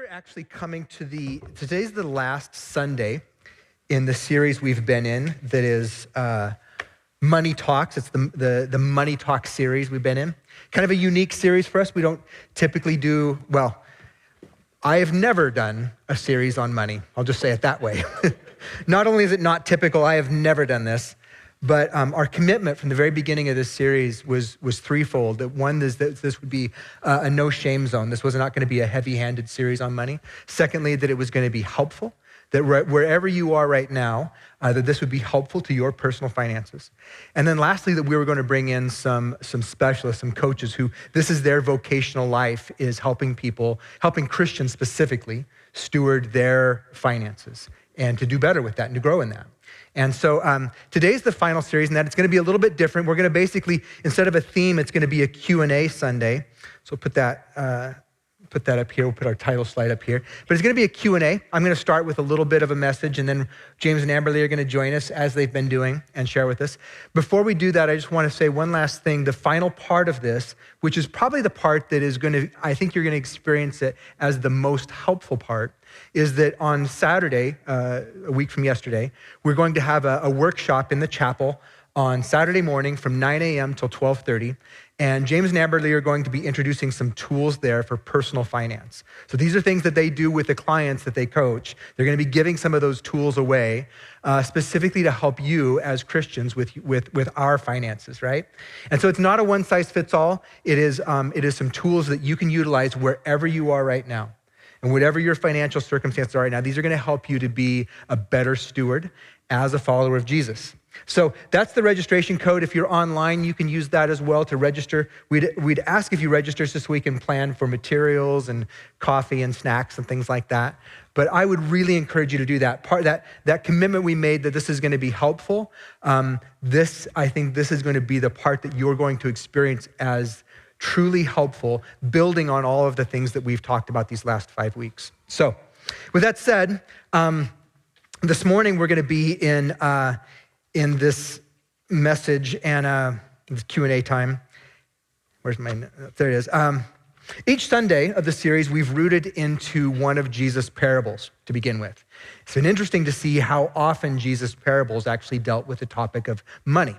are actually coming to today's the last Sunday in the series we've been in that is Money Talks. It's the Money Talk series we've been in. Kind of a unique series for us. We don't typically do, I have never done a series on money. I'll just say it that way. Not only is it not typical, I have never done this, but our commitment from the very beginning of this series was threefold. That one is that this would be a no-shame zone. This was not going to be a heavy-handed series on money. Secondly, that it was going to be helpful, that wherever you are right now, that this would be helpful to your personal finances. And then lastly, that we were going to bring in some specialists, some coaches who this is their vocational life, is helping people, helping Christians specifically, steward their finances and to do better with that and to grow in that. And so today's the final series, and that it's going to be a little bit different. We're going to basically, instead of a theme, it's going to be a Q&A Sunday. So put that up here. We'll put our title slide up here. But it's going to be a Q&A. I'm going to start with a little bit of a message, and then James and Amberlee are going to join us as they've been doing and share with us. Before we do that, I just want to say one last thing. The final part of this, which is probably the part that is going to, I think you're going to experience it as the most helpful part, is that on Saturday, a week from yesterday, we're going to have a workshop in the chapel on Saturday morning from 9 a.m. till 12:30. And James and Amberlee are going to be introducing some tools there for personal finance. So these are things that they do with the clients that they coach. They're going to be giving some of those tools away, specifically to help you as Christians with our finances, right? And so it's not a one-size-fits-all. It is some tools that you can utilize wherever you are right now. And whatever your financial circumstances are right now, these are going to help you to be a better steward as a follower of Jesus. So that's the registration code. If you're online, you can use that as well to register. We'd ask if you register so we can plan for materials and coffee and snacks and things like that. But I would really encourage you to do that. That commitment we made that this is going to be helpful. I think this is going to be the part that you're going to experience as truly helpful, building on all of the things that we've talked about these last 5 weeks. So with that said, this morning we're going to be in this message and this Q&A time. Where's my, there it is. Each Sunday of the series, we've rooted into one of Jesus' parables to begin with. It's been interesting to see how often Jesus' parables actually dealt with the topic of money,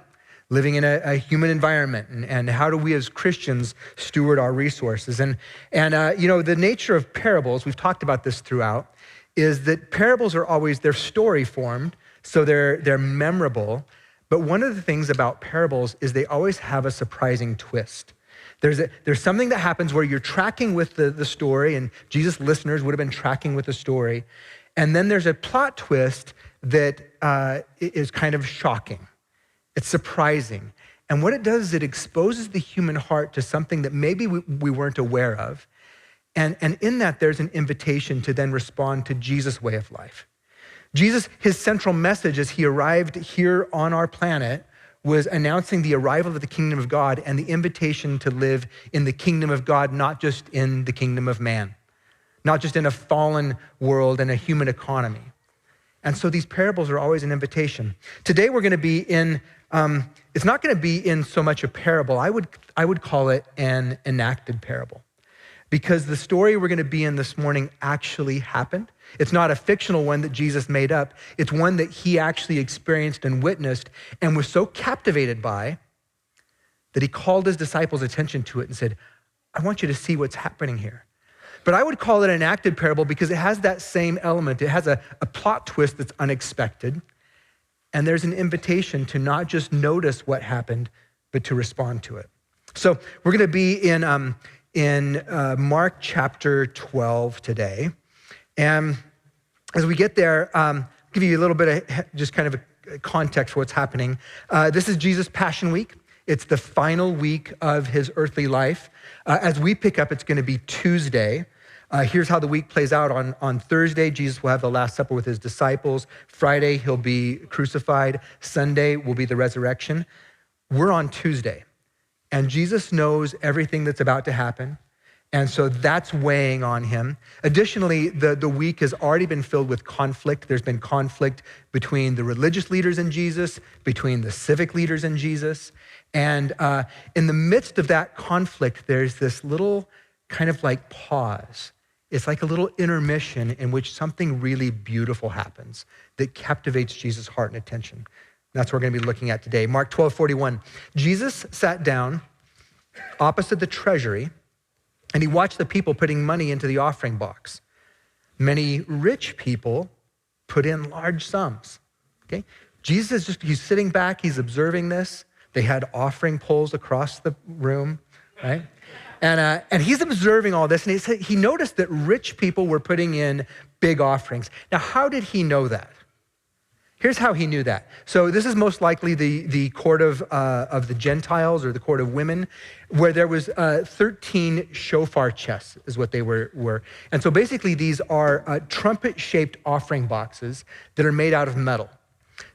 living in a human environment, and how do we as Christians steward our resources. And the nature of parables, we've talked about this throughout, is that parables are always, they're story formed, so they're memorable. But one of the things about parables is they always have a surprising twist. There's something that happens where you're tracking with the story, and Jesus' listeners would have been tracking with the story. And then there's a plot twist that is kind of shocking. It's surprising. And what it does is it exposes the human heart to something that maybe we weren't aware of. And in that, there's an invitation to then respond to Jesus' way of life. Jesus, his central message as he arrived here on our planet was announcing the arrival of the kingdom of God and the invitation to live in the kingdom of God, not just in the kingdom of man, not just in a fallen world and a human economy. And so these parables are always an invitation. Today we're going to be in, it's not going to be in so much a parable. I would call it an enacted parable, because the story we're going to be in this morning actually happened. It's not a fictional one that Jesus made up. It's one that he actually experienced and witnessed and was so captivated by that he called his disciples' attention to it and said, I want you to see what's happening here. But I would call it an enacted parable because it has that same element. It has a plot twist that's unexpected. And there's an invitation to not just notice what happened, but to respond to it. So we're going to be in Mark chapter 12 today. And as we get there, I'll give you a little bit of just kind of a context for what's happening. This is Jesus' Passion Week. It's the final week of his earthly life. As we pick up, it's going to be Tuesday. Here's how the week plays out. On Thursday, Jesus will have the Last Supper with his disciples. Friday, he'll be crucified. Sunday will be the resurrection. We're on Tuesday, and Jesus knows everything that's about to happen. And so that's weighing on him. Additionally, the week has already been filled with conflict. There's been conflict between the religious leaders and Jesus, between the civic leaders and Jesus. And in the midst of that conflict, there's this little kind of like pause it's like a little intermission in which something really beautiful happens that captivates Jesus' heart and attention. And that's what we're going to be looking at today. Mark 12:41. Jesus sat down opposite the treasury, and he watched the people putting money into the offering box. Many rich people put in large sums, okay? Jesus he's sitting back, he's observing this. They had offering poles across the room, right? And he's observing all this, and he noticed that rich people were putting in big offerings. Now, how did he know that? Here's how he knew that. So this is most likely the court of the Gentiles or the court of women, where there was 13 shofar chests is what they were. And so basically these are trumpet-shaped offering boxes that are made out of metal.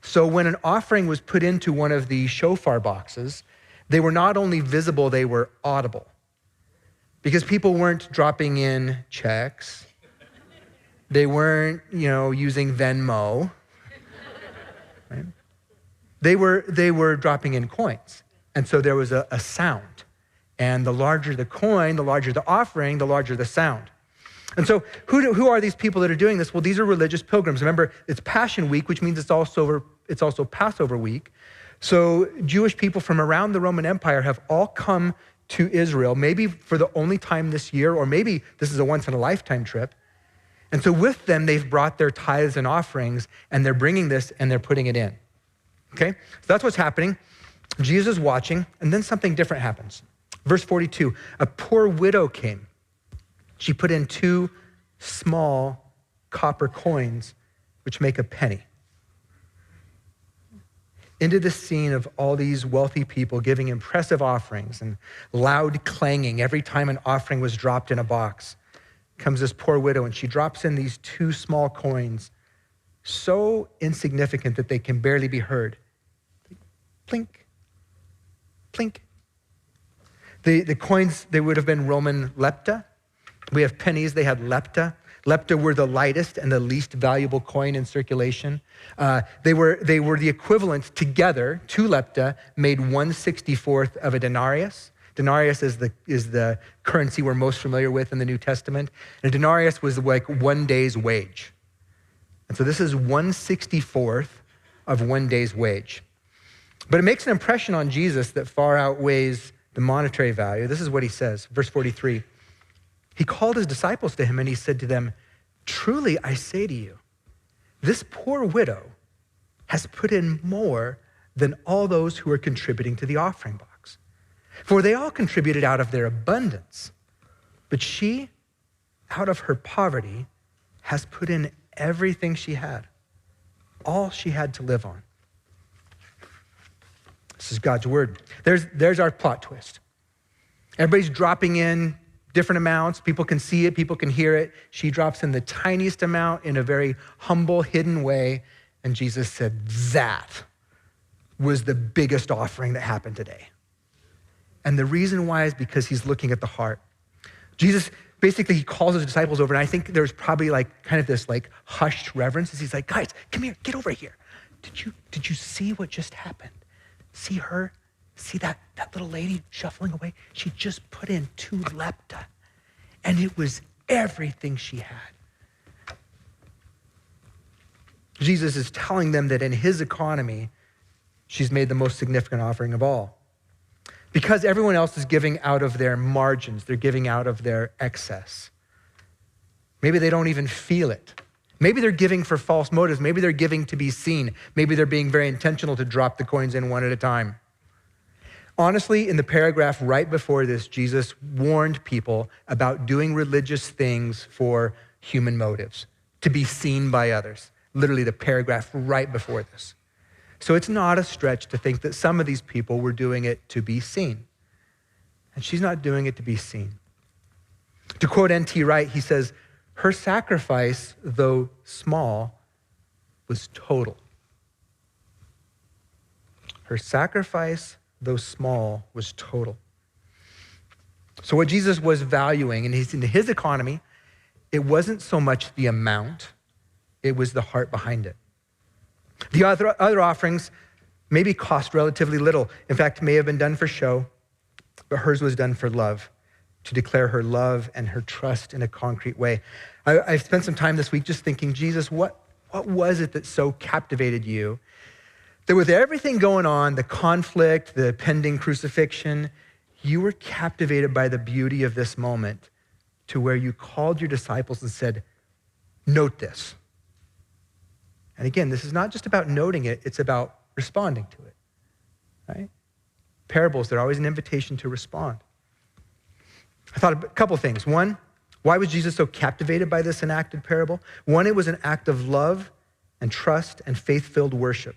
So when an offering was put into one of the shofar boxes, they were not only visible, they were audible. Because people weren't dropping in checks. They weren't, using Venmo. Right? They were dropping in coins. And so there was a sound. And the larger the coin, the larger the offering, the larger the sound. And so who are these people that are doing this? Well, these are religious pilgrims. Remember, it's Passion Week, which means it's also Passover week. So Jewish people from around the Roman Empire have all come to Israel, maybe for the only time this year, or maybe this is a once-in-a-lifetime trip. And so with them, they've brought their tithes and offerings, and they're bringing this and they're putting it in. Okay? So that's what's happening. Jesus is watching, and then something different happens. Verse 42, a poor widow came. She put in 2 small copper coins, which make a penny. Into the scene of all these wealthy people giving impressive offerings and loud clanging every time an offering was dropped in a box, comes this poor widow, and she drops in these 2 small coins, so insignificant that they can barely be heard. Plink, plink. The coins, they would have been Roman lepta. We have pennies, they had lepta. Lepta were the lightest and the least valuable coin in circulation. They were the equivalent together, 2 lepta made 1/64th of a denarius. Denarius is the currency we're most familiar with in the New Testament. And a denarius was like 1 day's wage. And so this is 1/64th of 1 day's wage. But it makes an impression on Jesus that far outweighs the monetary value. This is what he says, verse 43. He called his disciples to him and he said to them, truly I say to you, this poor widow has put in more than all those who are contributing to the offering box. For they all contributed out of their abundance, but she, out of her poverty, has put in everything she had, all she had to live on. This is God's word. There's our plot twist. Everybody's dropping in different amounts. People can see it. People can hear it. She drops in the tiniest amount in a very humble, hidden way. And Jesus said, that was the biggest offering that happened today. And the reason why is because he's looking at the heart. Jesus, basically, he calls his disciples over. And I think there's probably kind of this hushed reverence as he's like, guys, come here, get over here. Did you see what just happened? See her? See that little lady shuffling away? She just put in 2 lepta, and it was everything she had. Jesus is telling them that in his economy, she's made the most significant offering of all. Because everyone else is giving out of their margins, they're giving out of their excess. Maybe they don't even feel it. Maybe they're giving for false motives. Maybe they're giving to be seen. Maybe they're being very intentional to drop the coins in one at a time. Honestly, in the paragraph right before this, Jesus warned people about doing religious things for human motives, to be seen by others. Literally the paragraph right before this. So it's not a stretch to think that some of these people were doing it to be seen. And she's not doing it to be seen. To quote N.T. Wright, he says, her sacrifice, though small, was total. Her sacrifice, though small, was total. So what Jesus was valuing, and in his economy, it wasn't so much the amount, it was the heart behind it. The other offerings maybe cost relatively little. In fact, may have been done for show, but hers was done for love. to declare her love and her trust in a concrete way. I've spent some time this week just thinking, Jesus, what was it that so captivated you? That with everything going on, the conflict, the pending crucifixion, you were captivated by the beauty of this moment to where you called your disciples and said, note this. And again, this is not just about noting it, it's about responding to it, right? Parables, they're always an invitation to respond. I thought a couple things. One, why was Jesus so captivated by this enacted parable? One, it was an act of love and trust and faith-filled worship.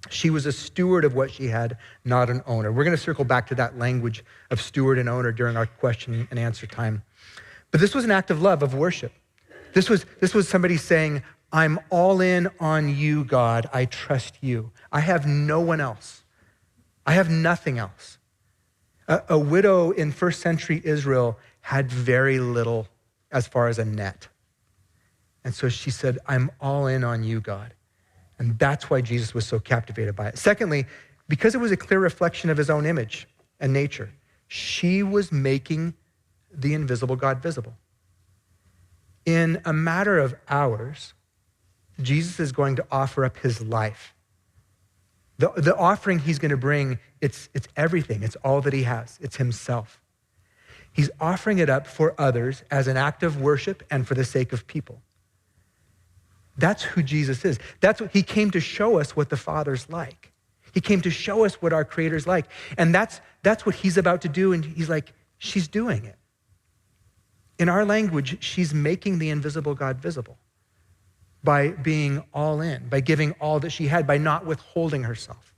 She was a steward of what she had, not an owner. We're going to circle back to that language of steward and owner during our question and answer time. But this was an act of love, of worship. This was somebody saying, I'm all in on you, God. I trust you. I have no one else. I have nothing else. A widow in first century Israel had very little as far as a net. And so she said, I'm all in on you, God. And that's why Jesus was so captivated by it. Secondly, because it was a clear reflection of his own image and nature, she was making the invisible God visible. In a matter of hours, Jesus is going to offer up his life. The offering he's going to bring, it's everything. It's all that he has. It's himself. He's offering it up for others as an act of worship and for the sake of people. That's who Jesus is. That's what he came to show us what the Father's like. He came to show us what our Creator's like. And that's what he's about to do. And he's like, she's doing it. In our language, she's making the invisible God visible by being all in, by giving all that she had, by not withholding herself.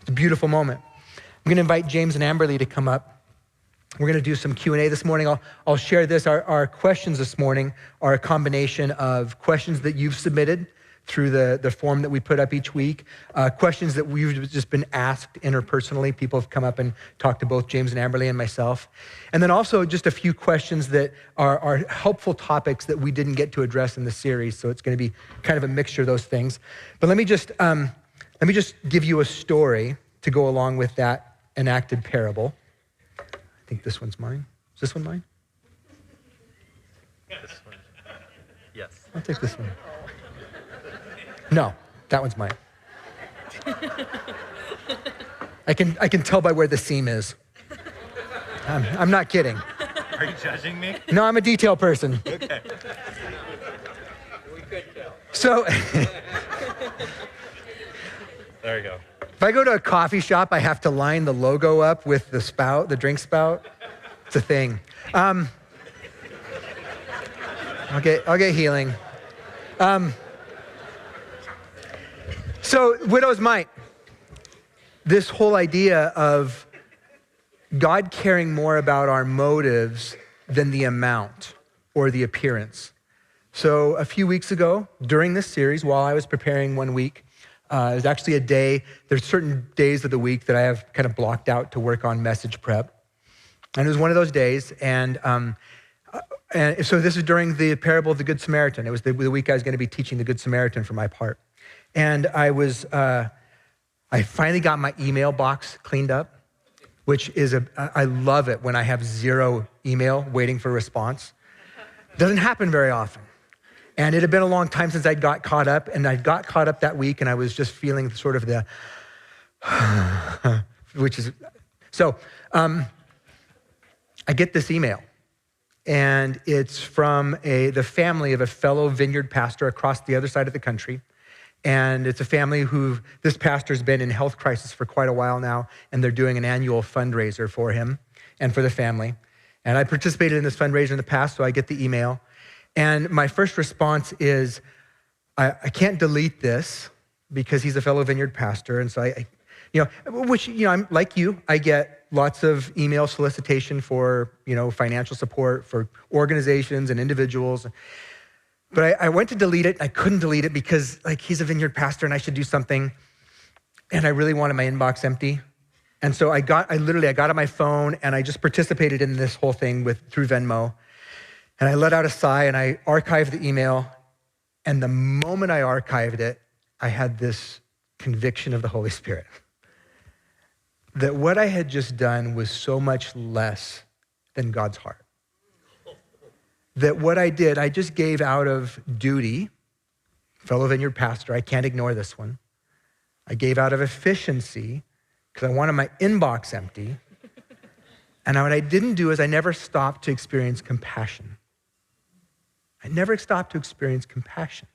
It's a beautiful moment. I'm going to invite James and Amberlee to come up. We're going to do some Q&A this morning. I'll share this. Our questions this morning are a combination of questions that you've submitted through the form that we put up each week, questions that we've just been asked interpersonally. People have come up and talked to both James and Amberlee and myself. And then also just a few questions that are helpful topics that we didn't get to address in the series. So it's going to be kind of a mixture of those things. But let me just give you a story to go along with that enacted parable. I think this one's mine. Is this one mine? This one. Yes. I'll take this one. No, that one's mine. I can tell by where the seam is. I'm not kidding. Are you judging me? No, I'm a detail person. Okay. We could tell. So There you go. if I go to a coffee shop, I have to line the logo up with the spout, the drink spout. It's a thing. I'll get healing. So widow's mite. This whole idea of God caring more about our motives than the amount or the appearance. So a few weeks ago, during this series, while I was preparing one week, it was actually a day, there's certain days of the week that I have kind of blocked out to work on message prep. And it was one of those days, and so this is during the parable of the Good Samaritan. It was the week I was going to be teaching the Good Samaritan for my part. And I finally got my email box cleaned up, which is I love it when I have zero email waiting for a response. It doesn't happen very often. And it had been a long time since I got caught up, and I got caught up that week, and I was just feeling sort of the, so I get this email, and it's from the family of a fellow vineyard pastor across the other side of the country. And it's a family who, this pastor's been in health crisis for quite a while now, and they're doing an annual fundraiser for him and for the family. And I participated in this fundraiser in the past, so I get the email. And my first response is, I can't delete this because he's a fellow vineyard pastor. And so I'm like you, I get lots of email solicitation for, financial support for organizations and individuals. But I went to delete it. I couldn't delete it because he's a vineyard pastor and I should do something. And I really wanted my inbox empty. And so I got on my phone and I just participated in this whole thing through Venmo. And I let out a sigh and I archived the email. And the moment I archived it, I had this conviction of the Holy Spirit. that what I had just done was so much less than God's heart. That what I did, I just gave out of duty. Fellow vineyard pastor, I can't ignore this one. I gave out of efficiency because I wanted my inbox empty. And what I didn't do is I never stopped to experience compassion. I never stopped to experience compassion.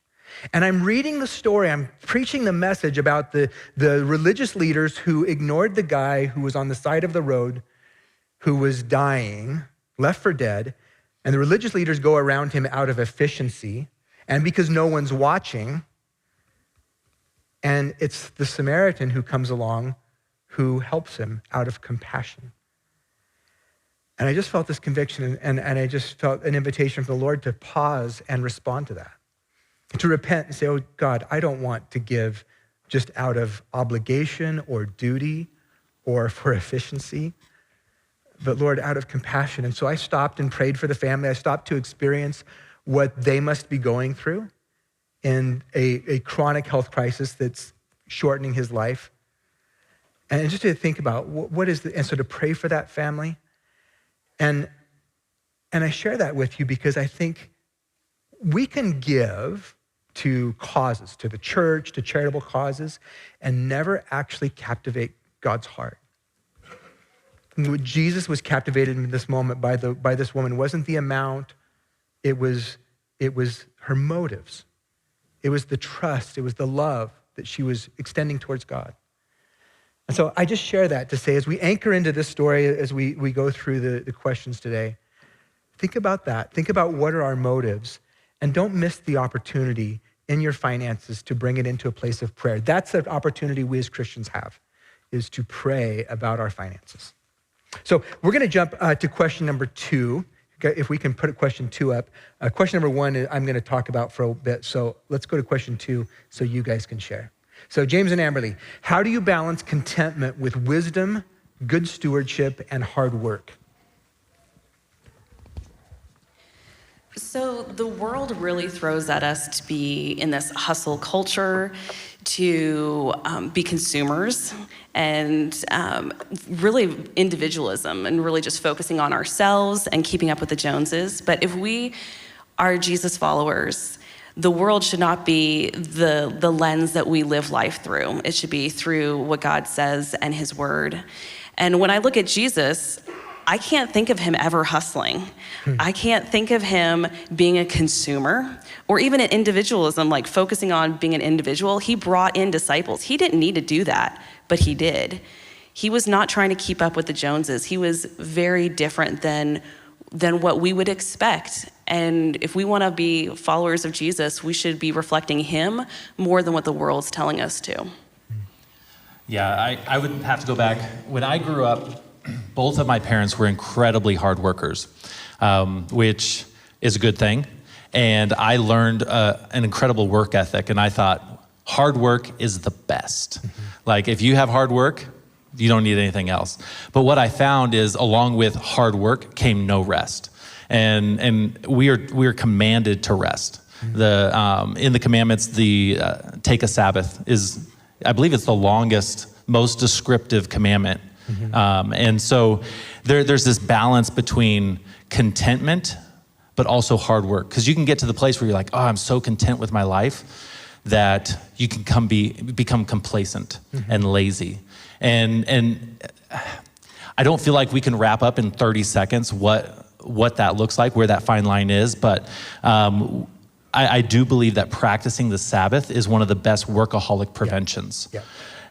And I'm reading the story, I'm preaching the message about the religious leaders who ignored the guy who was on the side of the road, who was dying, left for dead, and the religious leaders go around him out of efficiency, and because no one's watching, and it's the Samaritan who comes along who helps him out of compassion. And I just felt this conviction, and I just felt an invitation from the Lord to pause and respond to that. To repent and say, oh God, I don't want to give just out of obligation or duty or for efficiency, but Lord, out of compassion. And so I stopped and prayed for the family. I stopped to experience what they must be going through in a chronic health crisis that's shortening his life. And just to think about and so to pray for that family. And I share that with you because I think we can give to causes, to the church, to charitable causes, and never actually captivate God's heart. And Jesus was captivated in this moment by this woman wasn't the amount, it was her motives. It was the trust, it was the love that she was extending towards God. And so I just share that to say, as we anchor into this story, as we go through the questions today, think about that. Think about what are our motives, and don't miss the opportunity in your finances to bring it into a place of prayer. That's an opportunity we as Christians have, is to pray about our finances. So we're gonna jump to question number 2. If we can put question 2 up. Question number 1 I'm gonna talk about for a bit. So let's go to question 2 so you guys can share. So James and Amberlee, how do you balance contentment with wisdom, good stewardship, and hard work? So the world really throws at us to be in this hustle culture, to be consumers, and really individualism, and really just focusing on ourselves and keeping up with the Joneses. But if we are Jesus followers, the world should not be the lens that we live life through. It should be through what God says and his word. And when I look at Jesus, I can't think of him ever hustling. I can't think of him being a consumer or even an individualism, like focusing on being an individual. He brought in disciples. He didn't need to do that, but he did. He was not trying to keep up with the Joneses. He was very different than what we would expect. And if we want to be followers of Jesus, we should be reflecting him more than what the world's telling us to. Yeah, I would have to go back. When I grew up, both of my parents were incredibly hard workers, which is a good thing. And I learned an incredible work ethic, and I thought hard work is the best. Like, if you have hard work, you don't need anything else. But what I found is, along with hard work came no rest. And we are commanded to rest. In the commandments, the take a Sabbath is, I believe it's the longest, most descriptive commandment. And so there's this balance between contentment, but also hard work. Because you can get to the place where you're like, oh, I'm so content with my life, that you can become complacent and lazy. And I don't feel like we can wrap up in 30 seconds what that looks like, where that fine line is, but I do believe that practicing the Sabbath is one of the best workaholic preventions. Yeah.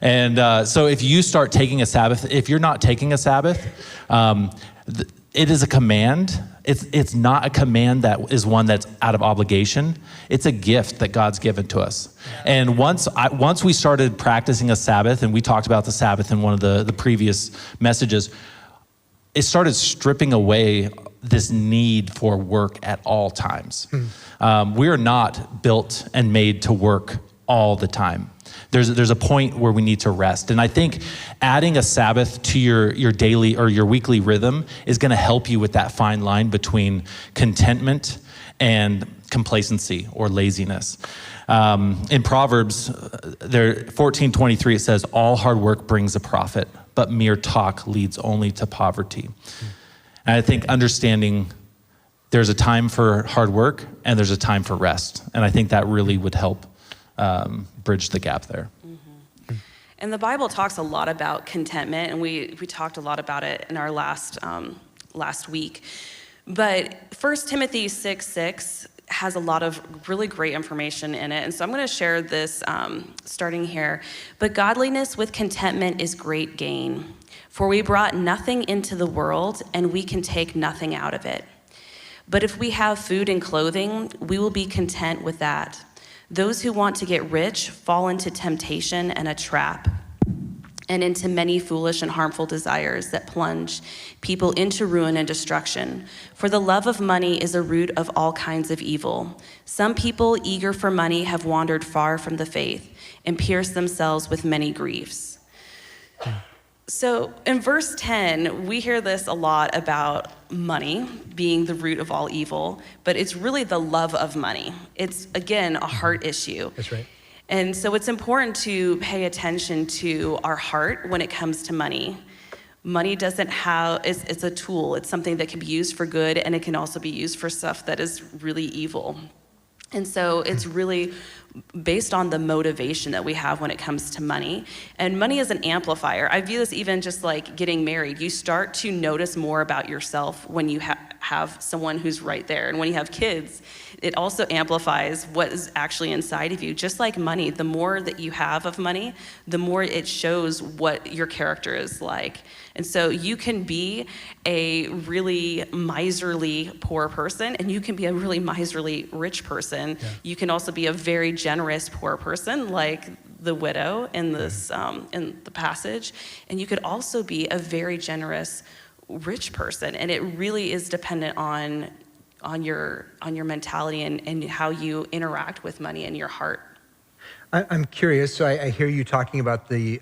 And so if you start taking a Sabbath, if you're not taking a Sabbath, it is a command. It's not a command that is one that's out of obligation. It's a gift that God's given to us. And once we started practicing a Sabbath, and we talked about the Sabbath in one of the previous messages, it started stripping away this need for work at all times. We are not built and made to work all the time. There's a point where we need to rest. And I think adding a Sabbath to your daily or your weekly rhythm is gonna help you with that fine line between contentment and complacency or laziness. In Proverbs 14:23, it says, all hard work brings a profit, but mere talk leads only to poverty. And I think understanding there's a time for hard work and there's a time for rest. And I think that really would help bridge the gap there. And the Bible talks a lot about contentment, and we talked a lot about it in our last week. But 1 Timothy 6:6 has a lot of really great information in it. And so I'm going to share this starting here. But godliness with contentment is great gain. For we brought nothing into the world, and we can take nothing out of it. But if we have food and clothing, we will be content with that. Those who want to get rich fall into temptation and a trap, and into many foolish and harmful desires that plunge people into ruin and destruction. For the love of money is a root of all kinds of evil. Some people eager for money have wandered far from the faith and pierced themselves with many griefs. So in verse 10, we hear this a lot about money being the root of all evil, but it's really the love of money. It's, again, a heart issue. That's right. And so it's important to pay attention to our heart when it comes to money. Money doesn't have, it's a tool. It's something that can be used for good, and it can also be used for stuff that is really evil. And so it's really based on the motivation that we have when it comes to money. And money is an amplifier. I view this even just like getting married. You start to notice more about yourself when you have someone who's right there. And when you have kids, it also amplifies what is actually inside of you. Just like money, the more that you have of money, the more it shows what your character is like. And so you can be a really miserly poor person, and you can be a really miserly rich person. Yeah. You can also be a very generous poor person, like the widow in this in the passage. And you could also be a very generous rich person. And it really is dependent on your mentality and how you interact with money in your heart. I'm curious. So I hear you talking about the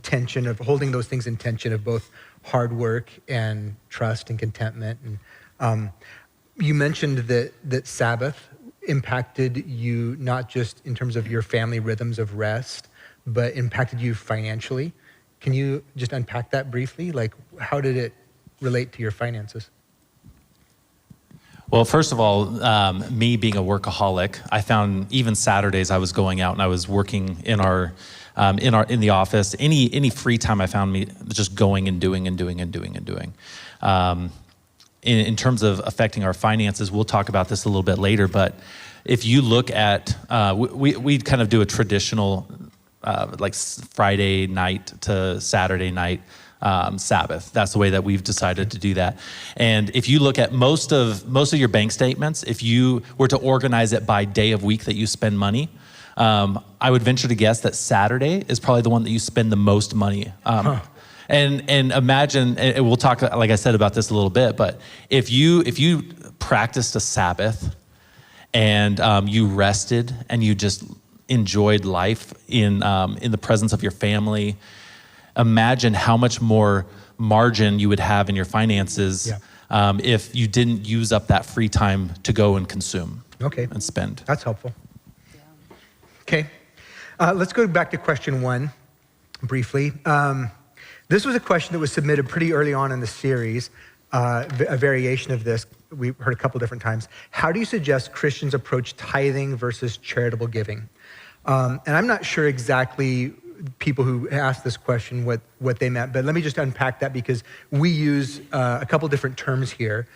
tension of holding those things in tension of both hard work and trust and contentment. And you mentioned that Sabbath impacted you not just in terms of your family rhythms of rest, but impacted you financially. Can you just unpack that briefly? Like, how did it relate to your finances? Well, first of all, me being a workaholic, I found even Saturdays I was going out and I was working in the office. Any free time I found me just going and doing. In terms of affecting our finances, we'll talk about this a little bit later. But if you look at, we kind of do a traditional like Friday night to Saturday night Sabbath. That's the way that we've decided to do that. And if you look at most of your bank statements, if you were to organize it by day of week that you spend money, I would venture to guess that Saturday is probably the one that you spend the most money. And imagine, and we'll talk, like I said, about this a little bit, but if you practiced a Sabbath and you rested and you just enjoyed life in the presence of your family, imagine how much more margin you would have in your finances if you didn't use up that free time to go and consume and spend. That's helpful. Yeah. Okay. Let's go back to question 1 briefly. This was a question that was submitted pretty early on in the series, a variation of this. We heard a couple different times. How do you suggest Christians approach tithing versus charitable giving? And I'm not sure exactly people who asked this question what they meant, but let me just unpack that because we use a couple different terms here.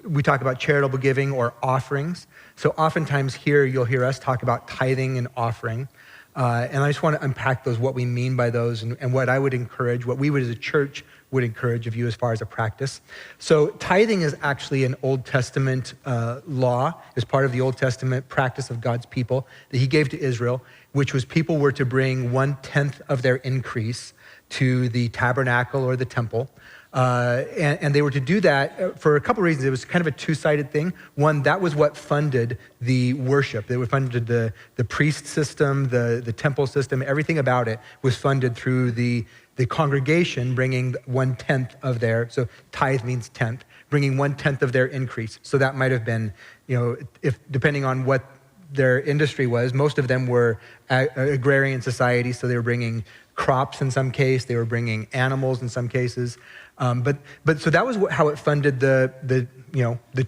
We talk about charitable giving or offerings. So oftentimes here you'll hear us talk about tithing and offering. And I just want to unpack those, what we mean by those, and what I would encourage, what we would as a church would encourage of you as far as a practice. So tithing is actually an Old Testament law, is part of the Old Testament practice of God's people that he gave to Israel, which was people were to bring 1/10 of their increase to the tabernacle or the temple. And they were to do that for a couple reasons. It was kind of a two-sided thing. One, that was what funded the worship. They funded the priest system, the temple system, everything about it was funded through the congregation bringing 1/10 of their, so tithe means tenth, bringing 1/10 of their increase. So that might have been, if depending on what their industry was, most of them were agrarian society, so they were bringing crops in some case, they were bringing animals in some cases. But so that was how it funded the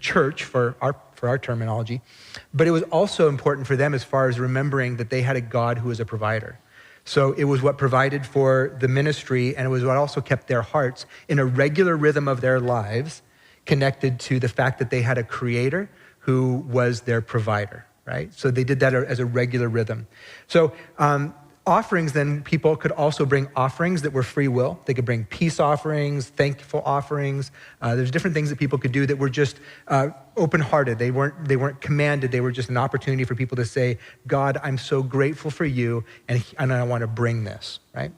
church for our terminology. But it was also important for them as far as remembering that they had a God who was a provider. So it was what provided for the ministry, and it was what also kept their hearts in a regular rhythm of their lives, connected to the fact that they had a creator who was their provider, right? So they did that as a regular rhythm. So offerings, then people could also bring offerings that were free will. They could bring peace offerings, thankful offerings. There's different things that people could do that were just open-hearted. They weren't commanded. They were just an opportunity for people to say, God, I'm so grateful for you, and I want to bring this, right?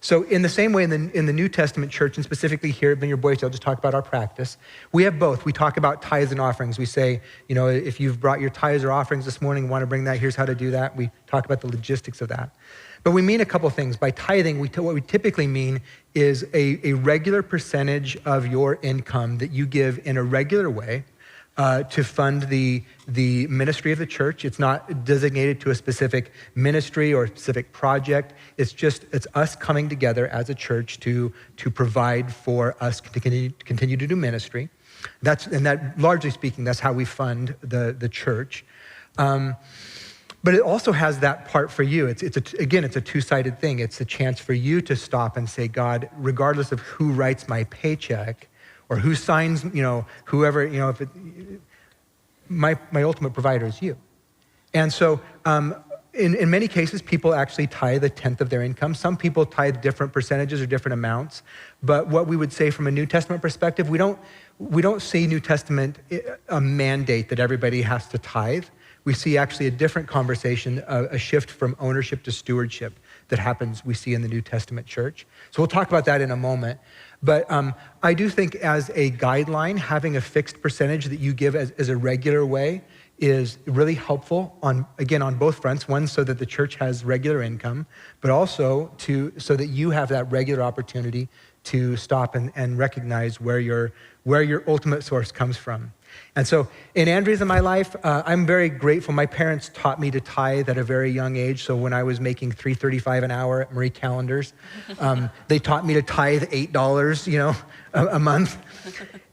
So in the same way, in the New Testament church, and specifically here at Vineyard Boys, I'll just talk about our practice. We have both. We talk about tithes and offerings. We say, if you've brought your tithes or offerings this morning, want to bring that, here's how to do that. We talk about the logistics of that. But we mean a couple things. By tithing, what we typically mean is a regular percentage of your income that you give in a regular way to fund the ministry of the church. It's not designated to a specific ministry or a specific project. It's us coming together as a church to provide for us to continue to do ministry. That largely speaking, that's how we fund the church. But it also has that part for you. It's a two-sided thing. It's a chance for you to stop and say, God, regardless of who writes my paycheck or who signs, whoever, my ultimate provider is you. And so in many cases, people actually tithe 1/10 of their income. Some people tithe different percentages or different amounts. But what we would say from a New Testament perspective, we don't see New Testament a mandate that everybody has to tithe. We see actually a different conversation, a shift from ownership to stewardship that happens, we see in the New Testament church. So we'll talk about that in a moment. But I do think as a guideline, having a fixed percentage that you give as a regular way is really helpful on both fronts. One, so that the church has regular income, but also so that you have that regular opportunity to stop and recognize where your ultimate source comes from. And so in Andrea's and my life, I'm very grateful. My parents taught me to tithe at a very young age. So when I was making $3.35 an hour at Marie Callender's, they taught me to tithe $8, a month.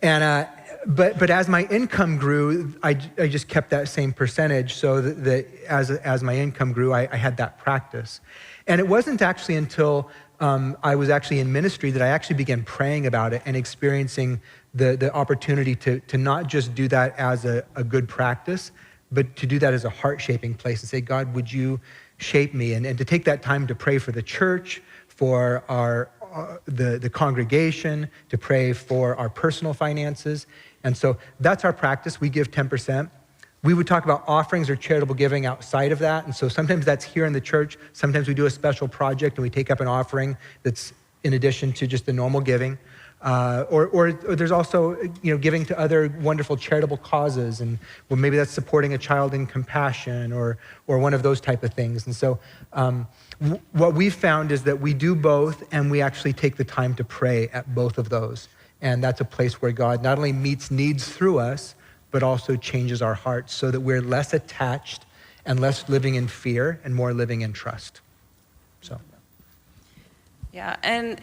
And but as my income grew, I just kept that same percentage. So that as my income grew, I had that practice. And it wasn't actually until I was actually in ministry that I actually began praying about it and experiencing the opportunity to not just do that as a good practice, but to do that as a heart-shaping place and say, God, would you shape me? And to take that time to pray for the church, for the congregation, to pray for our personal finances. And so that's our practice. We give 10%. We would talk about offerings or charitable giving outside of that. And so sometimes that's here in the church. Sometimes we do a special project and we take up an offering that's in addition to just the normal giving. Or there's also, giving to other wonderful charitable causes. And maybe that's supporting a child in compassion or one of those type of things. And so what we've found is that we do both, and we actually take the time to pray at both of those. And that's a place where God not only meets needs through us, but also changes our hearts so that we're less attached and less living in fear and more living in trust. So. Yeah, and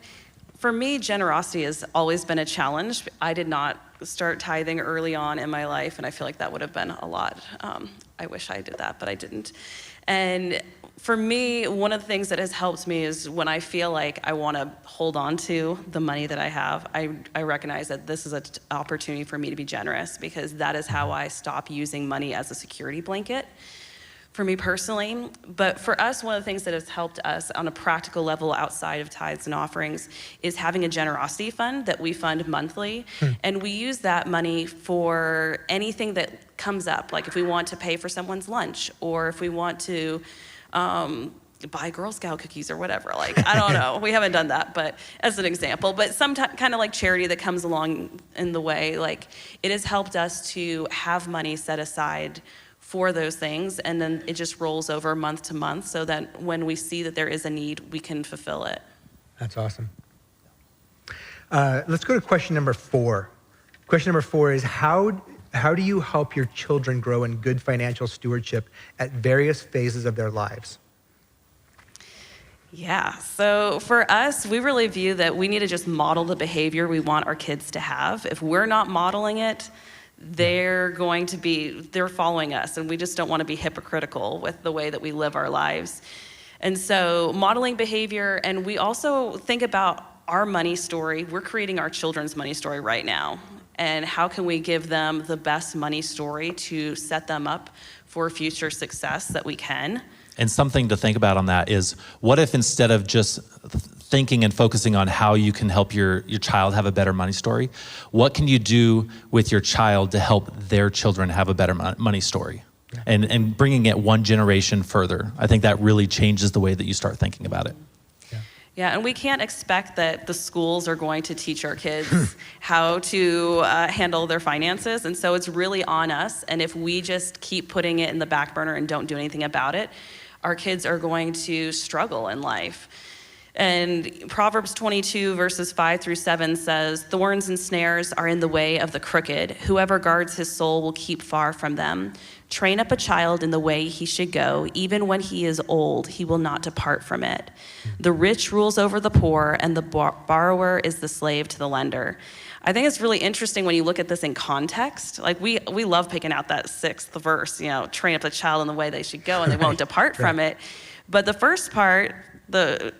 for me, generosity has always been a challenge. I did not start tithing early on in my life, and I feel like that would have been a lot. I wish I did that, but I didn't. And for me, one of the things that has helped me is when I feel like I want to hold on to the money that I have, I recognize that this is an opportunity for me to be generous, because that is how I stop using money as a security blanket for me personally. But for us, one of the things that has helped us on a practical level outside of tithes and offerings is having a generosity fund that we fund monthly. And we use that money for anything that comes up, like if we want to pay for someone's lunch, or if we want to buy Girl Scout cookies or whatever. Like, I don't know. We haven't done that, but as an example. But some kind of like charity that comes along in the way, like it has helped us to have money set aside for those things, and then it just rolls over month to month so that when we see that there is a need, we can fulfill it. That's awesome. Let's go to question number 4. Question number 4 is how do you help your children grow in good financial stewardship at various phases of their lives? Yeah, so for us, we really view that we need to just model the behavior we want our kids to have. If we're not modeling it, they're following us, and we just don't want to be hypocritical with the way that we live our lives. And so modeling behavior, and we also think about our money story. We're creating our children's money story right now. And how can we give them the best money story to set them up for future success that we can? And something to think about on that is, what if instead of just thinking and focusing on how you can help your child have a better money story, what can you do with your child to help their children have a better money story? Yeah. And bringing it one generation further. I think that really changes the way that you start thinking about it. Yeah, and we can't expect that the schools are going to teach our kids how to handle their finances, and so it's really on us. And if we just keep putting it in the back burner and don't do anything about it, our kids are going to struggle in life. And Proverbs 22 verses 5-7 says, "Thorns and snares are in the way of the crooked. Whoever guards his soul will keep far from them. Train up a child in the way he should go. Even when he is old, he will not depart from it. The rich rules over the poor, and the borrower is the slave to the lender." I think it's really interesting when you look at this in context. Like we love picking out that 6th verse, train up the child in the way they should go and they won't depart from it. But the first part, the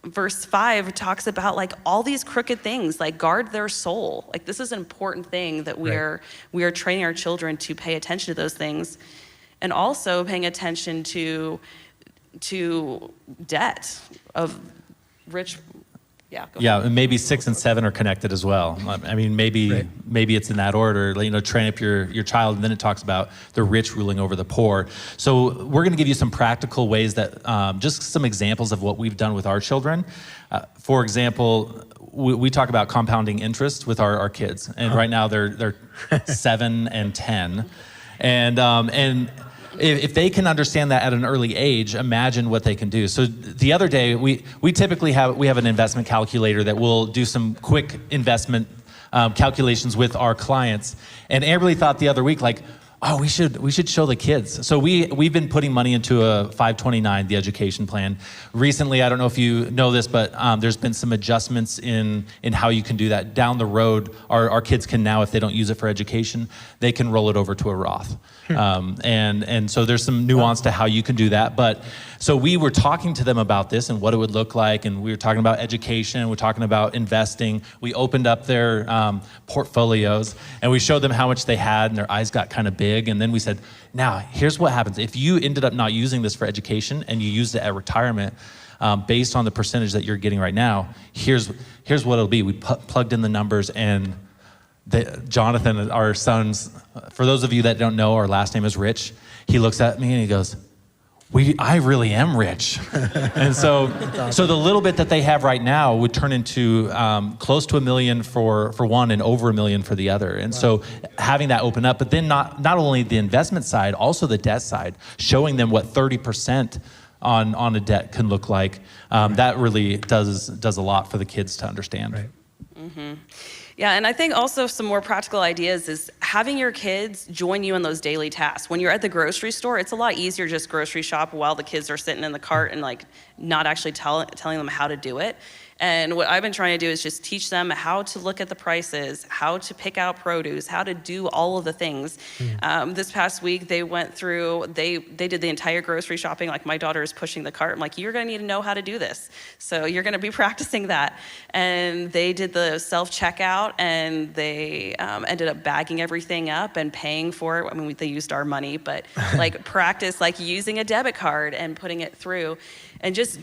verse 5 talks about like all these crooked things, like guard their soul. Like this is an important thing that we are training our children to pay attention to those things, and also paying attention to debt of rich. Yeah, and maybe 6 and 7 are connected as well. I mean, maybe it's in that order. Train up your child, and then it talks about the rich ruling over the poor. So we're going to give you some practical ways that, just some examples of what we've done with our children. For example, we talk about compounding interest with our kids, and right now they're 7 and 10, and if they can understand that at an early age, imagine what they can do. So the other day, we typically have an investment calculator that will do some quick investment calculations with our clients. And Amberlee thought the other week, like, oh, we should show the kids. So we've been putting money into a 529, the education plan. Recently, I don't know if you know this, but there's been some adjustments in how you can do that. Down the road, our kids can now, if they don't use it for education, they can roll it over to a Roth. And so there's some nuance to how you can do that. But so we were talking to them about this and what it would look like, and we were talking about education, we're talking about investing. We opened up their portfolios, and we showed them how much they had, and their eyes got kind of big. And then we said, now, here's what happens. If you ended up not using this for education and you used it at retirement, based on the percentage that you're getting right now, here's what it'll be. We plugged in the numbers, and Jonathan, our son's, for those of you that don't know, our last name is Rich. He looks at me and he goes, I really am rich. And so the little bit that they have right now would turn into close to $1 million for one and over $1 million for the other. And so having that open up, but then not only the investment side, also the debt side, showing them what 30% on a debt can look like, that really does a lot for the kids to understand. Right. Mm-hmm. Yeah, and I think also some more practical ideas is having your kids join you in those daily tasks. When you're at the grocery store, it's a lot easier to just grocery shop while the kids are sitting in the cart and like not actually telling them how to do it. And what I've been trying to do is just teach them how to look at the prices, how to pick out produce, how to do all of the things. This past week, they went through, they did the entire grocery shopping. Like my daughter is pushing the cart. I'm like, you're gonna need to know how to do this. So you're gonna be practicing that. And they did the self-checkout, and they ended up bagging everything up and paying for it. I mean, they used our money, but like practice like using a debit card and putting it through, and just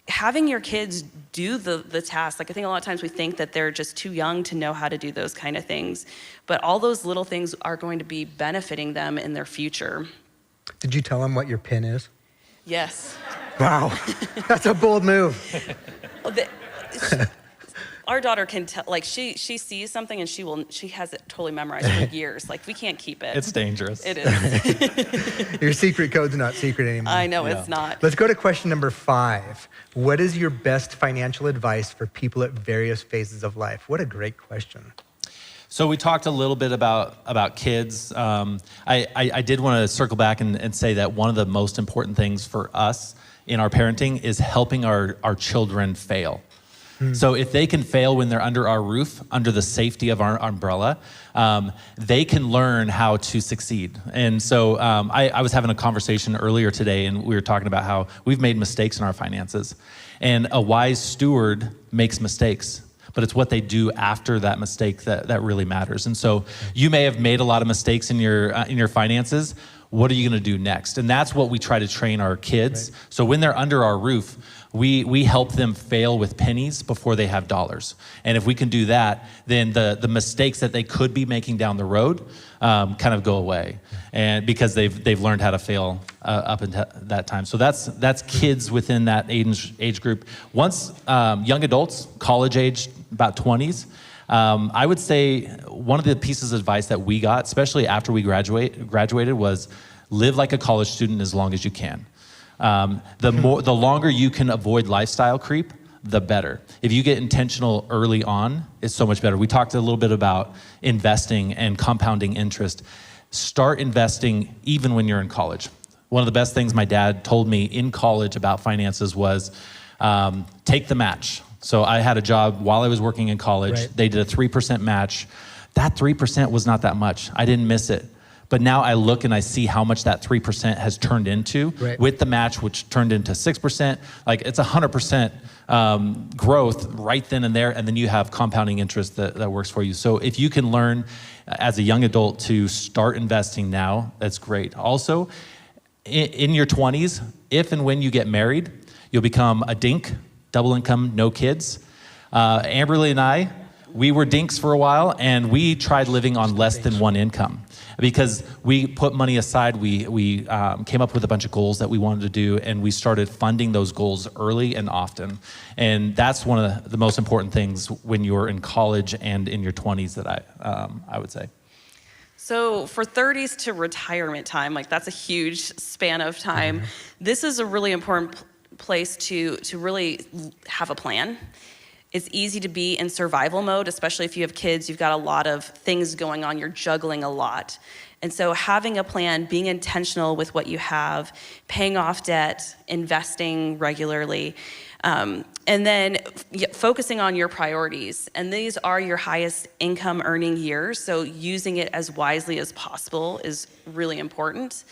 having your kids do the task. Like I think a lot of times we think that they're just too young to know how to do those kind of things, but all those little things are going to be benefiting them in their future. Did you tell them what your PIN is? Yes. Wow, that's a bold move. Our daughter can tell, like she sees something and she has it totally memorized for years. Like we can't keep it. It's dangerous. It is. Your secret code's not secret anymore. I know it's not. Let's go to question number 5. What is your best financial advice for people at various phases of life? What a great question. So we talked a little bit about kids. I did want to circle back and say that one of the most important things for us in our parenting is helping our children fail. So if they can fail when they're under our roof, under the safety of our umbrella, they can learn how to succeed. And so I was having a conversation earlier today, and we were talking about how we've made mistakes in our finances. And a wise steward makes mistakes, but it's what they do after that mistake that really matters. And so you may have made a lot of mistakes in your finances. What are you going to do next? And that's what we try to train our kids. Right. So when they're under our roof, we help them fail with pennies before they have dollars. And if we can do that, then the mistakes that they could be making down the road kind of go away, and because they've learned how to fail up until that time. So that's kids within that age group. Once young adults, college age, about 20s. I would say one of the pieces of advice that we got, especially after we graduated, was live like a college student as long as you can. The longer you can avoid lifestyle creep, the better. If you get intentional early on, it's so much better. We talked a little bit about investing and compounding interest. Start investing even when you're in college. One of the best things my dad told me in college about finances was take the match. So I had a job while I was working in college. Right. They did a 3% match. That 3% was not that much. I didn't miss it. But now I look and I see how much that 3% has turned into with the match, which turned into 6%. Like it's 100% growth right then and there. And then you have compounding interest that works for you. So if you can learn as a young adult to start investing now, that's great. Also, in your 20s, if and when you get married, you'll become a dink, double income, no kids. Amberlee and I, we were dinks for a while, and we tried living on less than one income because we put money aside. We came up with a bunch of goals that we wanted to do, and we started funding those goals early and often. And that's one of the most important things when you're in college and in your 20s that I would say. So for 30s to retirement time, like that's a huge span of time. This is a really important place to really have a plan. It's easy to be in survival mode, especially if you have kids. You've got a lot of things going on. You're juggling a lot. And so having a plan, being intentional with what you have, paying off debt, investing regularly, and then focusing on your priorities. And these are your highest income earning years, so using it as wisely as possible is really important.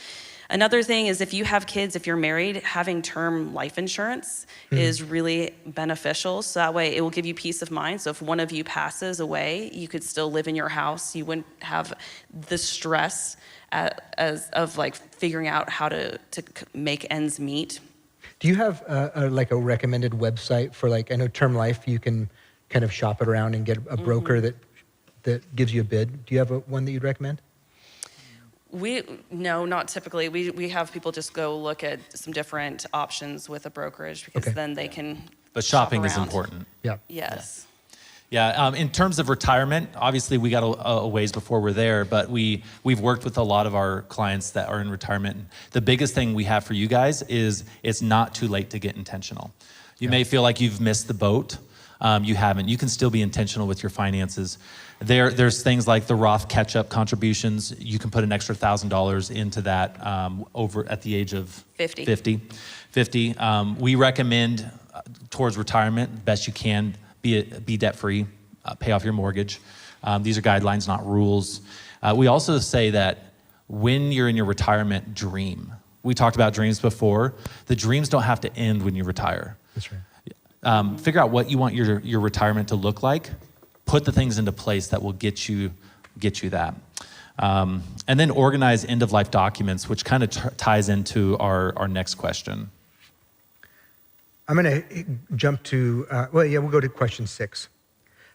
Another thing is if you have kids, if you're married, having term life insurance is really beneficial. So that way it will give you peace of mind. So if one of you passes away, you could still live in your house. You wouldn't have the stress of like figuring out how to make ends meet. Do you have a recommended website for I know term life, you can kind of shop it around and get a broker that gives you a bid. Do you have one that you'd recommend? No, not typically. We have people just go look at some different options with a brokerage because then they can. But shopping is important. Yeah. Yes. Yeah. In terms of retirement, obviously we got a ways before we're there, but we've worked with a lot of our clients that are in retirement. The biggest thing we have for you guys is it's not too late to get intentional. You may feel like you've missed the boat. You haven't. You can still be intentional with your finances. There's things like the Roth catch-up contributions. You can put an extra $1,000 into that over at the age of 50. We recommend towards retirement, best you can, be debt-free, pay off your mortgage. These are guidelines, not rules. We also say that when you're in your retirement, dream. We talked about dreams before. The dreams don't have to end when you retire. That's right. Figure out what you want your retirement to look like. Put the things into place that will get you that. And then organize end-of-life documents, which kind of ties into our next question. I'm going to jump to, we'll go to question 6.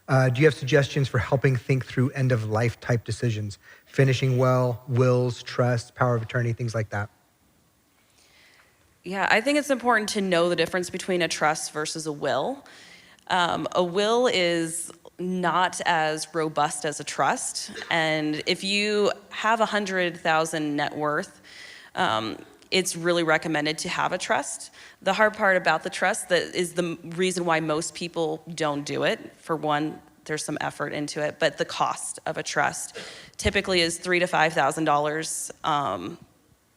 Do you have suggestions for helping think through end-of-life type decisions? Finishing well, wills, trusts, power of attorney, things like that. Yeah, I think it's important to know the difference between a trust versus a will. A will is not as robust as a trust. And if you have $100,000 net worth, it's really recommended to have a trust. The hard part about the trust that is the reason why most people don't do it. For one, there's some effort into it, but the cost of a trust typically is $3,000 to $5,000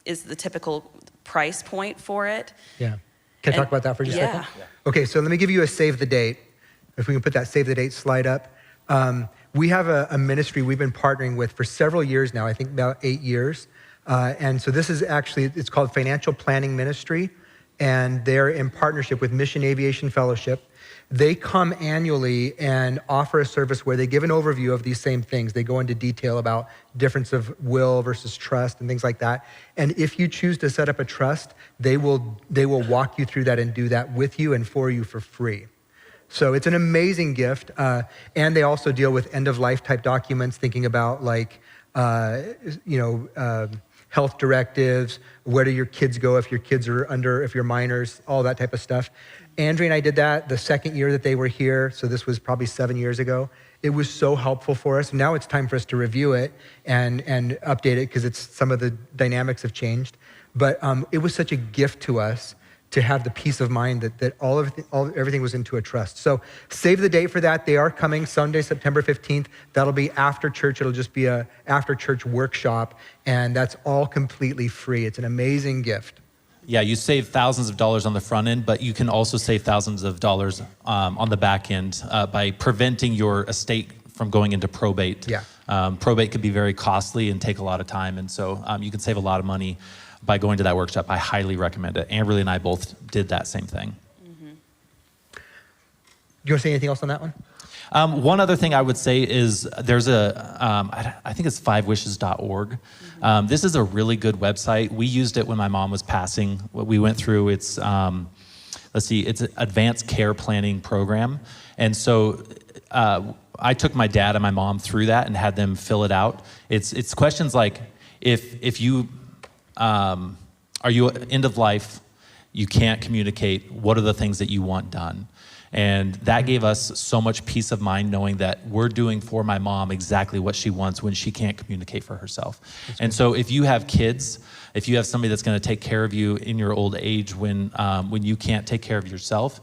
is the typical price point for it. Yeah. Can I talk about that for just a second? Yeah. Okay, so let me give you a save the date. If we can put that save the date slide up. We have a ministry we've been partnering with for several years now, I think about 8 years. And so this is actually, it's called Financial Planning Ministry, and they're in partnership with Mission Aviation Fellowship. They come annually and offer a service where they give an overview of these same things. They go into detail about difference of will versus trust and things like that. And if you choose to set up a trust, they will walk you through that and do that with you and for you for free. So it's an amazing gift. And they also deal with end-of-life type documents, thinking about like, health directives, where do your kids go if your kids are if you're minors, all that type of stuff. Andrea and I did that the second year that they were here, so this was probably 7 years ago. It was so helpful for us. Now it's time for us to review it and update it because some of the dynamics have changed. But it was such a gift to us to have the peace of mind that everything was into a trust. So save the date for that. They are coming Sunday, September 15th. That'll be after church. It'll just be a after church workshop, and that's all completely free. It's an amazing gift. Yeah, you save thousands of dollars on the front end, but you can also save thousands of dollars on the back end by preventing your estate from going into probate. Yeah. Probate could be very costly and take a lot of time, and so you can save a lot of money by going to that workshop. I highly recommend it. Amberlee and I both did that same thing. Mm-hmm. Do you want to say anything else on that one? One other thing I would say is there's I think it's 5wishes.org. Mm-hmm. This is a really good website. We used it when my mom was passing. What we went through, it's an advanced care planning program. And so I took my dad and my mom through that and had them fill it out. It's questions like, if you, are you end of life, you can't communicate, what are the things that you want done? And that gave us so much peace of mind knowing that we're doing for my mom exactly what she wants when she can't communicate for herself. And so if you have kids, if you have somebody that's going to take care of you in your old age when you can't take care of yourself,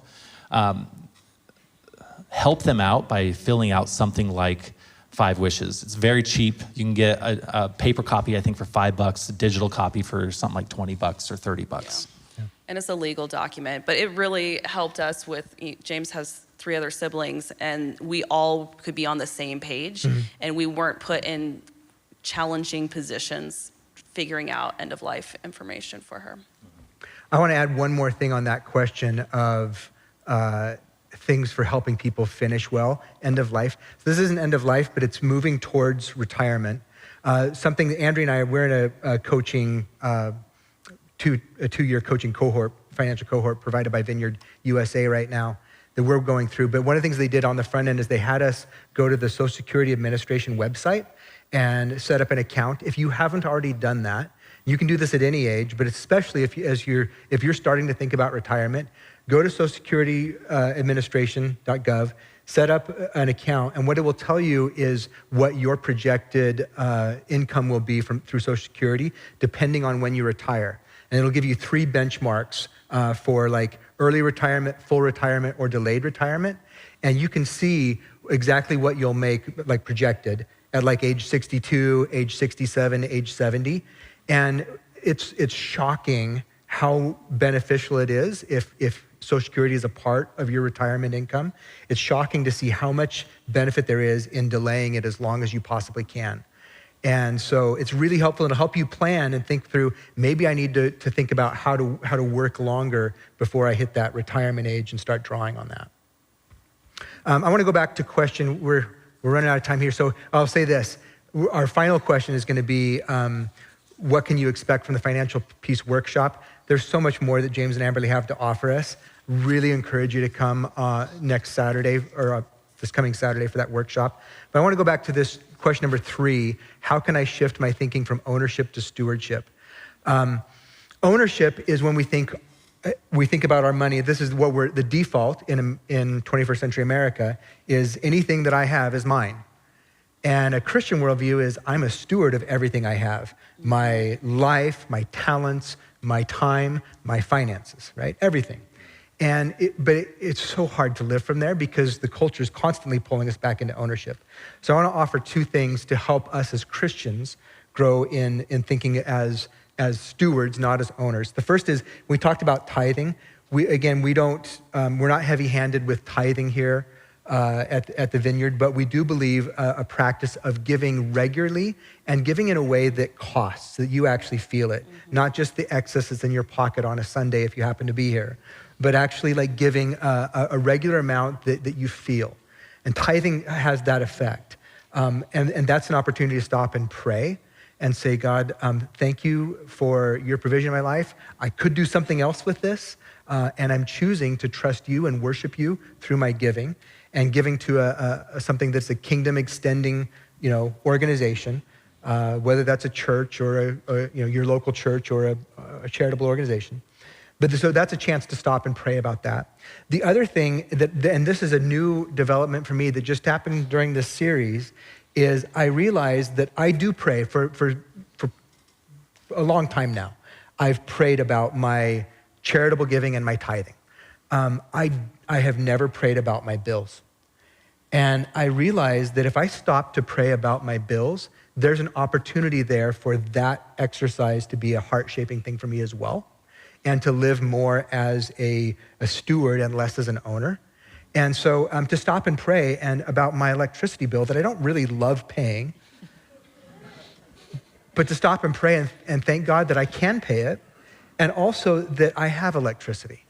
help them out by filling out something like 5 Wishes. It's very cheap. You can get a paper copy, I think, for $5, a digital copy for something like $20 or $30. Yeah. And it's a legal document, but it really helped us with, James has 3 other siblings, and we all could be on the same page, mm-hmm. and we weren't put in challenging positions figuring out end-of-life information for her. I want to add one more thing on that question of things for helping people finish well, end of life. So this isn't end of life, but it's moving towards retirement. Something that Andrea and I, we're in a coaching, a 2-year coaching cohort, financial cohort provided by Vineyard USA right now that we're going through. But one of the things they did on the front end is they had us go to the Social Security Administration website and set up an account. If you haven't already done that, you can do this at any age, but especially if you're starting to think about retirement, go to socialsecurityadministration.gov, set up an account, and what it will tell you is what your projected income will be through Social Security, depending on when you retire. And it'll give you 3 benchmarks for like early retirement, full retirement, or delayed retirement. And you can see exactly what you'll make, like projected, at like age 62, age 67, age 70. And it's shocking how beneficial it is if Social Security is a part of your retirement income. It's shocking to see how much benefit there is in delaying it as long as you possibly can. And so it's really helpful to help you plan and think through, maybe I need to think about how to work longer before I hit that retirement age and start drawing on that. I want to go back to question, we're running out of time here, so I'll say this. Our final question is going to be, what can you expect from the Financial Peace Workshop? There's so much more that James and Amberlee have to offer us. Really encourage you to come next Saturday, or this coming Saturday for that workshop. But I want to go back to this question number 3, how can I shift my thinking from ownership to stewardship? Ownership is when we think about our money. This is what the default in 21st century America is anything that I have is mine. And a Christian worldview is I'm a steward of everything I have. My life, my talents, my time, my finances, right? Everything. It's so hard to live from there because the culture is constantly pulling us back into ownership. So I want to offer two things to help us as Christians grow in thinking as stewards, not as owners. The first is, we talked about tithing. We're not heavy-handed with tithing here at the Vineyard, but we do believe a practice of giving regularly and giving in a way that costs, that you actually feel it, not just the excess that's in your pocket on a Sunday if you happen to be here, but actually like giving a regular amount that you feel. And tithing has that effect. And that's an opportunity to stop and pray and say, God, thank you for your provision in my life. I could do something else with this, and I'm choosing to trust you and worship you through my giving, and giving to something that's a kingdom extending, organization, whether that's a church or your local church or a charitable organization. But so that's a chance to stop and pray about that. The other thing and this is a new development for me that just happened during this series, is I realized that I do pray for a long time now. I've prayed about my charitable giving and my tithing. I have never prayed about my bills. And I realized that if I stop to pray about my bills, there's an opportunity there for that exercise to be a heart-shaping thing for me as well, and to live more as a steward and less as an owner. And so to stop and pray and about my electricity bill that I don't really love paying, but to stop and pray and thank God that I can pay it, and also that I have electricity,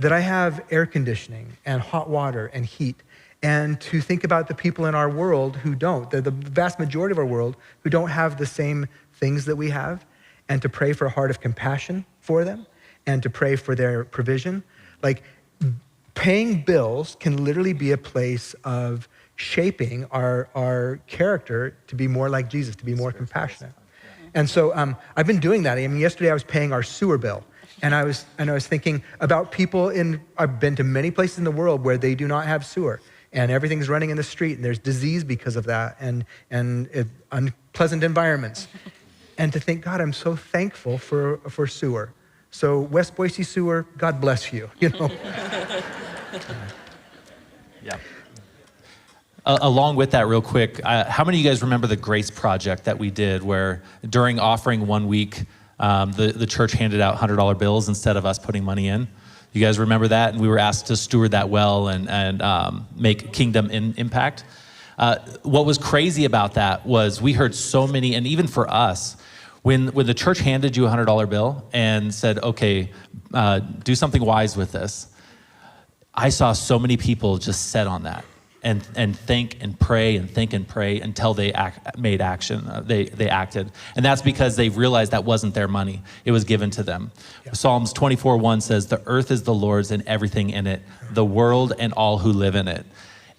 that I have air conditioning and hot water and heat, and to think about the people in our world who don't, the vast majority of our world who don't have the same things that we have, and to pray for a heart of compassion for them, and to pray for their provision. Like, paying bills can literally be a place of shaping our character to be more like Jesus, to be more compassionate. And so I've been doing that. I mean, yesterday I was paying our sewer bill, and I was thinking about people I've been to many places in the world where they do not have sewer, and everything's running in the street, and there's disease because of that, and unpleasant environments. And to think, God, I'm so thankful for sewer. So West Boise Sewer, God bless you, Yeah. Along with that, real quick, how many of you guys remember the Grace Project that we did, where during offering 1 week, the church handed out $100 bills instead of us putting money in? You guys remember that? And we were asked to steward that well and make kingdom impact. What was crazy about that was we heard so many, and even for us, when the church handed you a $100 bill and said, okay, do something wise with this, I saw so many people just set on that and think and pray and think and pray until they made action. They acted. And that's because they realized that wasn't their money. It was given to them. Yeah. Psalms 24:1 says, the earth is the Lord's and everything in it, the world and all who live in it.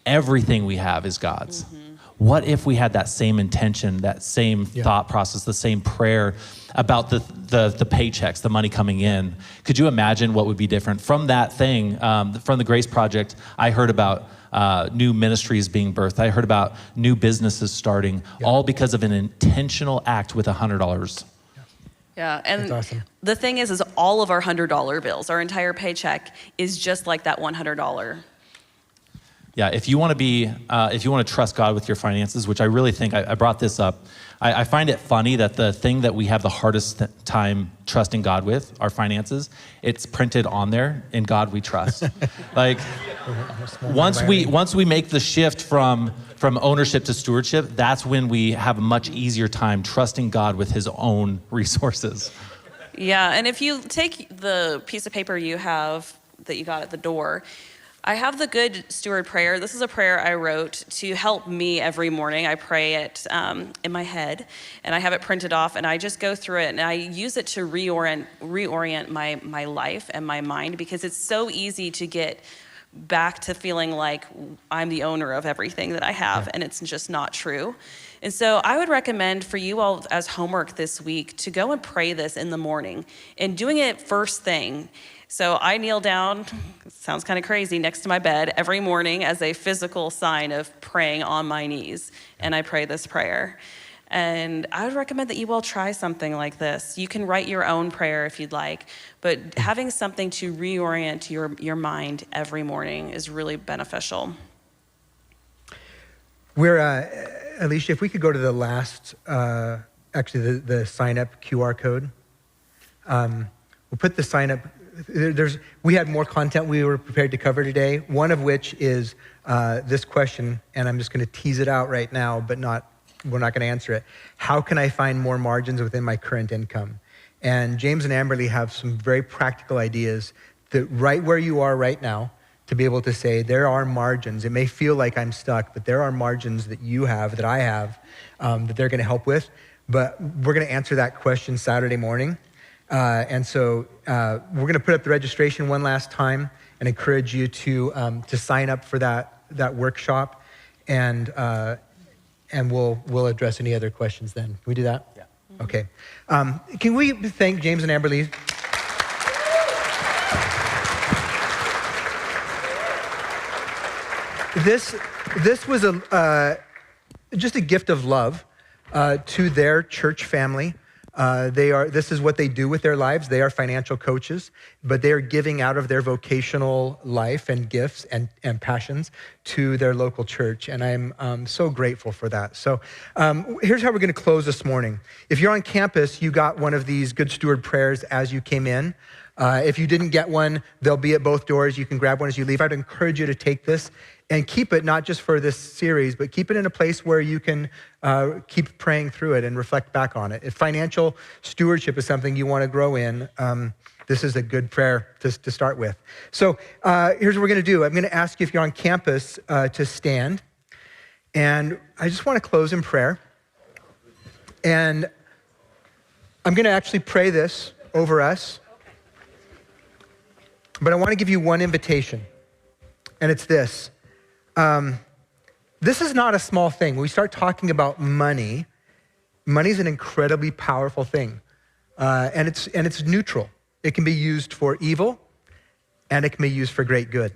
Everything we have is God's. Mm-hmm. What if we had that same intention, that same thought process, the same prayer about the paychecks, the money coming in? Could you imagine what would be different? From that thing, from the Grace Project, I heard about new ministries being birthed. I heard about new businesses starting, all because of an intentional act with $100. Yeah, and that's awesome. The thing is all of our $100 bills, our entire paycheck is just like that $100. Yeah, if you want to trust God with your finances, which I really think, I brought this up, I find it funny that the thing that we have the hardest time trusting God with, our finances, it's printed on there, in God we trust. Like, once we make the shift from ownership to stewardship, that's when we have a much easier time trusting God with his own resources. Yeah, and if you take the piece of paper you have that you got at the door, I have the Good Steward prayer. This is a prayer I wrote to help me every morning. I pray it in my head, and I have it printed off, and I just go through it, and I use it to reorient my life and my mind, because it's so easy to get back to feeling like I'm the owner of everything that I have, and it's just not true. And so I would recommend for you all as homework this week to go and pray this in the morning, and doing it first thing. So I kneel down, it sounds kind of crazy, next to my bed every morning as a physical sign of praying on my knees. And I pray this prayer. And I would recommend that you all try something like this. You can write your own prayer if you'd like, but having something to reorient your mind every morning is really beneficial. We're, Alicia, if we could go to the last, actually the sign up QR code. We'll put the sign up. We had more content we were prepared to cover today, one of which is this question, and I'm just going to tease it out right now, but we're not going to answer it. How can I find more margins within my current income? And James and Amberlee have some very practical ideas that right where you are right now, to be able to say there are margins. It may feel like I'm stuck, but there are margins that you have, that I have, that they're going to help with. But we're going to answer that question Saturday morning. And so we're going to put up the registration one last time and encourage you to sign up for that workshop, and we'll address any other questions then. Can we do that? Yeah. Okay. Can we thank James and Amberlee? This was just a gift of love to their church family. This is what they do with their lives. They are financial coaches, but they are giving out of their vocational life and gifts and passions to their local church. And I'm so grateful for that. So here's how we're going to close this morning. If you're on campus, you got one of these Good Steward prayers as you came in. If you didn't get one, they'll be at both doors. You can grab one as you leave. I'd encourage you to take this and keep it, not just for this series, but keep it in a place where you can keep praying through it and reflect back on it. If financial stewardship is something you want to grow in, this is a good prayer to start with. So here's what we're going to do. I'm going to ask you, if you're on campus, to stand. And I just want to close in prayer. And I'm going to actually pray this over us. But I want to give you one invitation. And it's this. This is not a small thing. When we start talking about money, money is an incredibly powerful thing. And it's neutral. It can be used for evil, and it can be used for great good.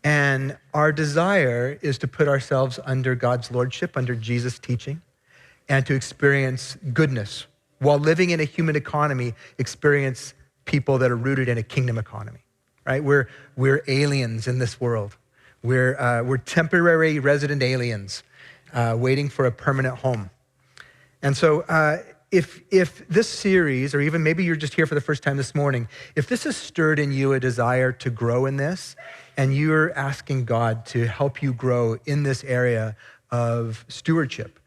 And our desire is to put ourselves under God's lordship, under Jesus' teaching, and to experience goodness while living in a human economy, experience people that are rooted in a kingdom economy, right? We're aliens in this world. We're temporary resident aliens waiting for a permanent home. And so if this series, or even maybe you're just here for the first time this morning, if this has stirred in you a desire to grow in this, and you're asking God to help you grow in this area of stewardship,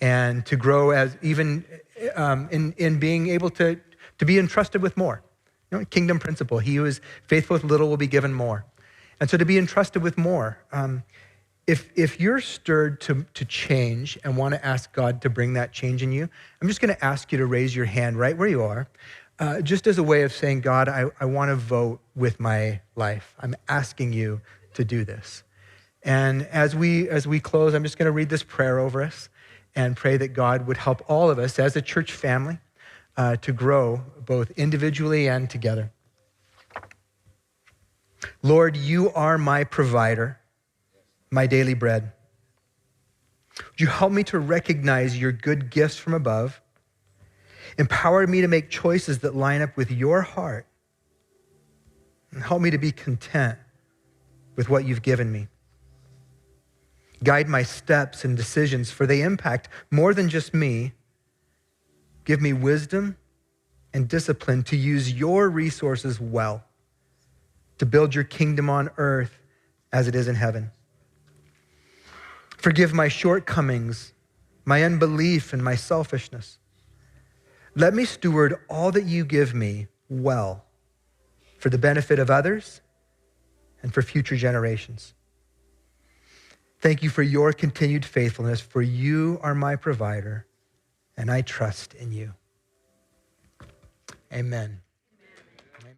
and to grow as even in being able to be entrusted with more. You know, kingdom principle, he who is faithful with little will be given more. And so to be entrusted with more, if you're stirred to change and want to ask God to bring that change in you, I'm just going to ask you to raise your hand right where you are, just as a way of saying, God, I want to vote with my life. I'm asking you to do this. And as we close, I'm just going to read this prayer over us and pray that God would help all of us as a church family to grow both individually and together. Lord, you are my provider, my daily bread. Would you help me to recognize your good gifts from above? Empower me to make choices that line up with your heart. And help me to be content with what you've given me. Guide my steps and decisions, for they impact more than just me. Give me wisdom and discipline to use your resources well, to build your kingdom on earth as it is in heaven. Forgive my shortcomings, my unbelief, and my selfishness. Let me steward all that you give me well for the benefit of others and for future generations. Thank you for your continued faithfulness, for you are my provider, and I trust in you. Amen.